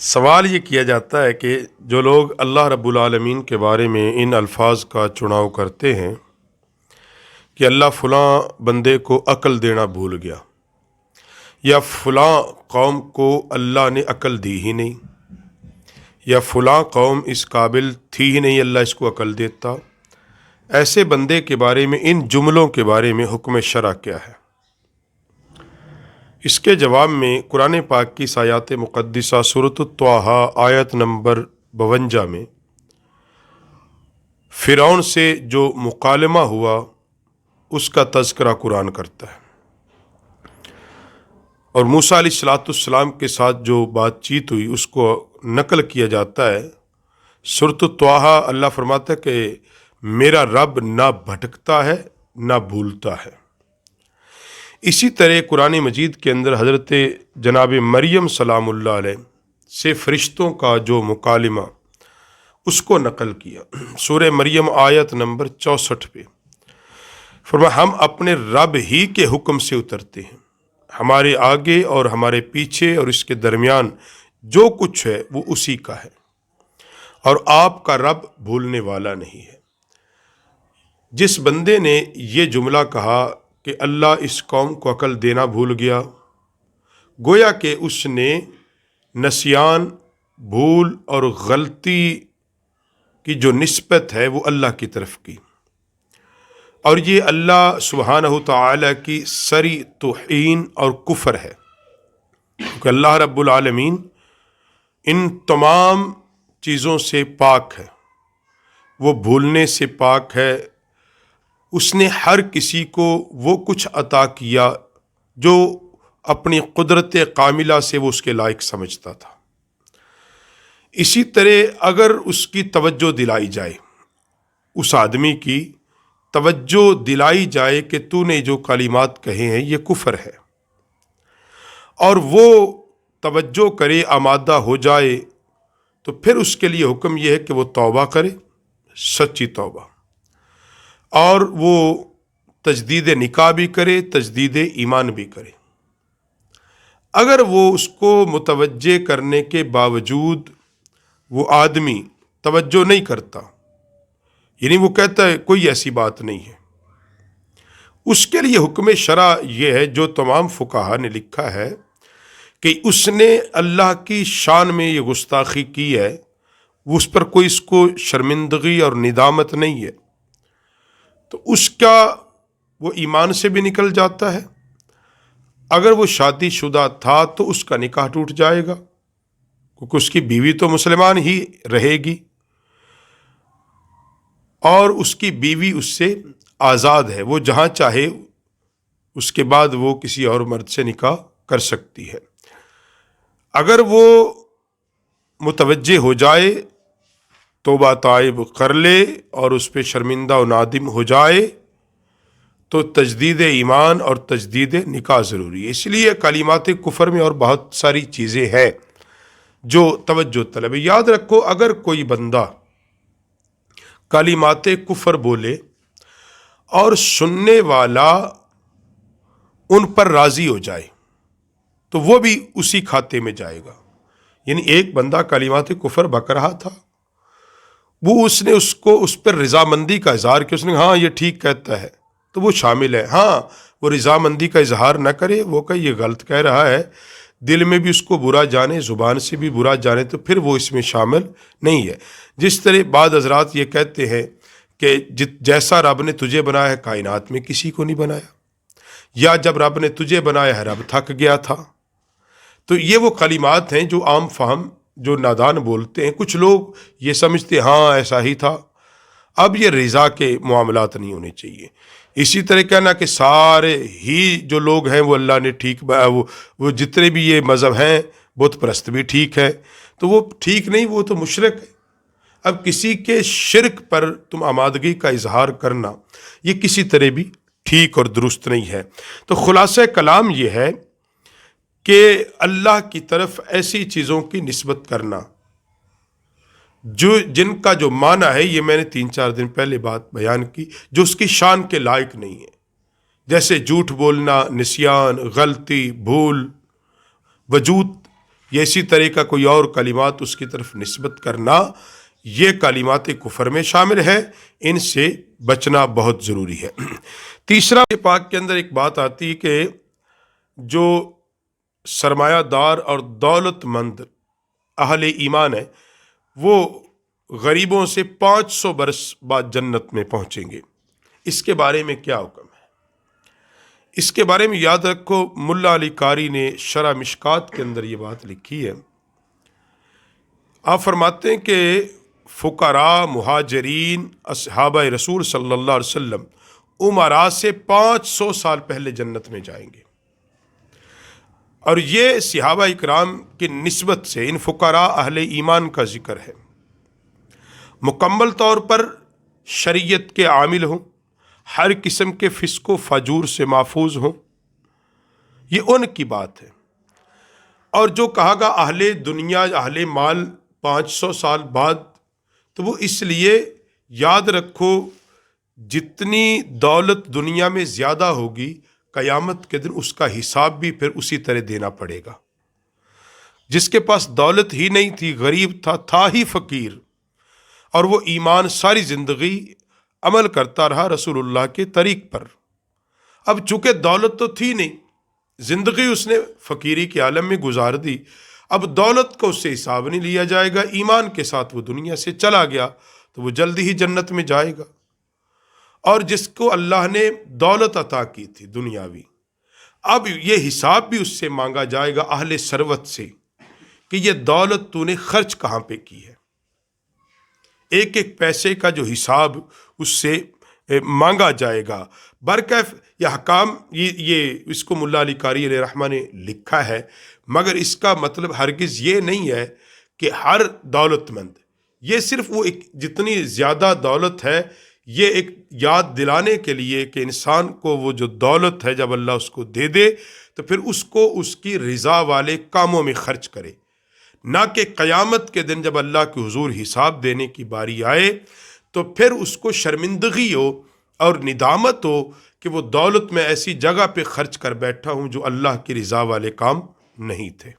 سوال یہ کیا جاتا ہے کہ جو لوگ اللہ رب العالمین کے بارے میں ان الفاظ کا چناؤ کرتے ہیں کہ اللہ فلاں بندے کو عقل دینا بھول گیا، یا فلاں قوم کو اللہ نے عقل دی ہی نہیں، یا فلاں قوم اس قابل تھی ہی نہیں اللہ اس کو عقل دیتا، ایسے بندے کے بارے میں ان جملوں کے بارے میں حکم شرع کیا ہے؟ اس کے جواب میں قرآن پاک کی آیات مقدسہ سورۃ طٰہٰ آیت نمبر 52 میں فرعون سے جو مکالمہ ہوا اس کا تذکرہ قرآن کرتا ہے، اور موسیٰ علیہ السلام کے ساتھ جو بات چیت ہوئی اس کو نقل کیا جاتا ہے۔ سورۃ طٰہٰ اللہ فرماتا ہے کہ میرا رب نہ بھٹکتا ہے نہ بھولتا ہے۔ اسی طرح قرآن مجید کے اندر حضرت جناب مریم سلام اللہ علیہ سے فرشتوں کا جو مکالمہ اس کو نقل کیا، سورہ مریم آیت نمبر 64 پہ فرمایا ہم اپنے رب ہی کے حکم سے اترتے ہیں، ہمارے آگے اور ہمارے پیچھے اور اس کے درمیان جو کچھ ہے وہ اسی کا ہے، اور آپ کا رب بھولنے والا نہیں ہے۔ جس بندے نے یہ جملہ کہا کہ اللہ اس قوم کو عقل دینا بھول گیا، گویا کہ اس نے نسیان، بھول اور غلطی کی جو نسبت ہے وہ اللہ کی طرف کی، اور یہ اللہ سبحانہ تعالیٰ کی سری توہین اور کفر ہے، کیونکہ اللہ رب العالمین ان تمام چیزوں سے پاک ہے، وہ بھولنے سے پاک ہے۔ اس نے ہر کسی کو وہ کچھ عطا کیا جو اپنی قدرت کاملہ سے وہ اس کے لائق سمجھتا تھا۔ اسی طرح اگر اس کی توجہ دلائی جائے، اس آدمی کی توجہ دلائی جائے کہ تو نے جو کلمات کہے ہیں یہ کفر ہے، اور وہ توجہ کرے، آمادہ ہو جائے، تو پھر اس کے لیے حکم یہ ہے کہ وہ توبہ کرے، سچی توبہ، اور وہ تجدید نکاح بھی کرے، تجدید ایمان بھی کرے۔ اگر وہ اس کو متوجہ کرنے کے باوجود وہ آدمی توجہ نہیں کرتا، یعنی وہ کہتا ہے کوئی ایسی بات نہیں ہے، اس کے لیے حکم شرع یہ ہے جو تمام فقہا نے لکھا ہے کہ اس نے اللہ کی شان میں یہ گستاخی کی ہے، اس پر کوئی اس کو شرمندگی اور ندامت نہیں ہے، تو اس کا وہ ایمان سے بھی نکل جاتا ہے۔ اگر وہ شادی شدہ تھا تو اس کا نکاح ٹوٹ جائے گا، کیونکہ اس کی بیوی تو مسلمان ہی رہے گی، اور اس کی بیوی اس سے آزاد ہے، وہ جہاں چاہے اس کے بعد وہ کسی اور مرد سے نکاح کر سکتی ہے۔ اگر وہ متوجہ ہو جائے، توبہ طائب کر لے اور اس پہ شرمندہ و نادم ہو جائے، تو تجدید ایمان اور تجدید نکاح ضروری ہے۔ اس لیے کلمات کفر میں اور بہت ساری چیزیں ہیں جو توجہ طلب ہے۔ یاد رکھو، اگر کوئی بندہ کلمات کفر بولے اور سننے والا ان پر راضی ہو جائے تو وہ بھی اسی کھاتے میں جائے گا۔ یعنی ایک بندہ کلمات کفر بک رہا تھا، وہ اس نے اس پر رضامندی کا اظہار کیا، اس نے ہاں یہ ٹھیک کہتا ہے، تو وہ شامل ہے۔ ہاں وہ رضامندی کا اظہار نہ کرے، وہ کہ یہ غلط کہہ رہا ہے، دل میں بھی اس کو برا جانے، زبان سے بھی برا جانے، تو پھر وہ اس میں شامل نہیں ہے۔ جس طرح بعض حضرات یہ کہتے ہیں کہ جیسا رب نے تجھے بنایا ہے کائنات میں کسی کو نہیں بنایا، یا جب رب نے تجھے بنایا ہے رب تھک گیا تھا، تو یہ وہ کلمات ہیں جو عام فہم جو نادان بولتے ہیں۔ کچھ لوگ یہ سمجھتے ہیں ہاں ایسا ہی تھا۔ اب یہ رضا کے معاملات نہیں ہونے چاہیے۔ اسی طرح کہنا کہ سارے ہی جو لوگ ہیں وہ اللہ نے ٹھیک، وہ جتنے بھی یہ مذہب ہیں، بت پرست بھی ٹھیک ہے، تو وہ ٹھیک نہیں، وہ تو مشرک ہے۔ اب کسی کے شرک پر تم آمادگی کا اظہار کرنا یہ کسی طرح بھی ٹھیک اور درست نہیں ہے۔ تو خلاصہ کلام یہ ہے کہ اللہ کی طرف ایسی چیزوں کی نسبت کرنا جن کا جو معنی ہے، یہ میں نے 3-4 دن پہلے بات بیان کی، جو اس کی شان کے لائق نہیں ہے، جیسے جھوٹ بولنا، نسیان، غلطی، بھول، وجود یا اسی طرح کا کوئی اور کلمات اس کی طرف نسبت کرنا، یہ کلمات کفر میں شامل ہے، ان سے بچنا بہت ضروری ہے۔ تیسرا پاک کے اندر ایک بات آتی ہے کہ جو سرمایہ دار اور دولت مند اہل ایمان ہے وہ غریبوں سے 500 برس بعد جنت میں پہنچیں گے۔ اس کے بارے میں کیا حکم ہے؟ اس کے بارے میں یاد رکھو، ملا علی قاری نے شرح مشکات کے اندر یہ بات لکھی ہے۔ آپ فرماتے ہیں کہ فقراء، مہاجرین، اصحابہ رسول صلی اللہ علیہ وسلم امراء سے 500 سال پہلے جنت میں جائیں گے، اور یہ صحابہ اکرام کی نسبت سے ان فقراء اہل ایمان کا ذکر ہے، مکمل طور پر شریعت کے عامل ہوں، ہر قسم کے فسق و فجور سے محفوظ ہوں، یہ ان کی بات ہے۔ اور جو کہا گا اہل دنیا، اہل مال 500 سال بعد، تو وہ اس لیے یاد رکھو جتنی دولت دنیا میں زیادہ ہوگی، قیامت کے دن اس کا حساب بھی پھر اسی طرح دینا پڑے گا۔ جس کے پاس دولت ہی نہیں تھی، غریب تھا ہی فقیر، اور وہ ایمان ساری زندگی عمل کرتا رہا رسول اللہ کے طریق پر، اب چونکہ دولت تو تھی نہیں، زندگی اس نے فقیری کے عالم میں گزار دی، اب دولت کو اس سے حساب نہیں لیا جائے گا، ایمان کے ساتھ وہ دنیا سے چلا گیا تو وہ جلدی ہی جنت میں جائے گا۔ اور جس کو اللہ نے دولت عطا کی تھی دنیاوی، اب یہ حساب بھی اس سے مانگا جائے گا اہل ثروت سے کہ یہ دولت تو نے خرچ کہاں پہ کی ہے، ایک ایک پیسے کا جو حساب اس سے مانگا جائے گا۔ برکیف یہ حکام، یہ اس کو ملا علی قاری علیہ رحمہ نے لکھا ہے، مگر اس کا مطلب ہرگز یہ نہیں ہے کہ ہر دولت مند، یہ صرف وہ ایک جتنی زیادہ دولت ہے، یہ ایک یاد دلانے کے لیے کہ انسان کو وہ جو دولت ہے جب اللہ اس کو دے دے تو پھر اس کو اس کی رضا والے کاموں میں خرچ کرے، نہ کہ قیامت کے دن جب اللہ کے حضور حساب دینے کی باری آئے تو پھر اس کو شرمندگی ہو اور ندامت ہو کہ وہ دولت میں ایسی جگہ پہ خرچ کر بیٹھا ہوں جو اللہ کی رضا والے کام نہیں تھے۔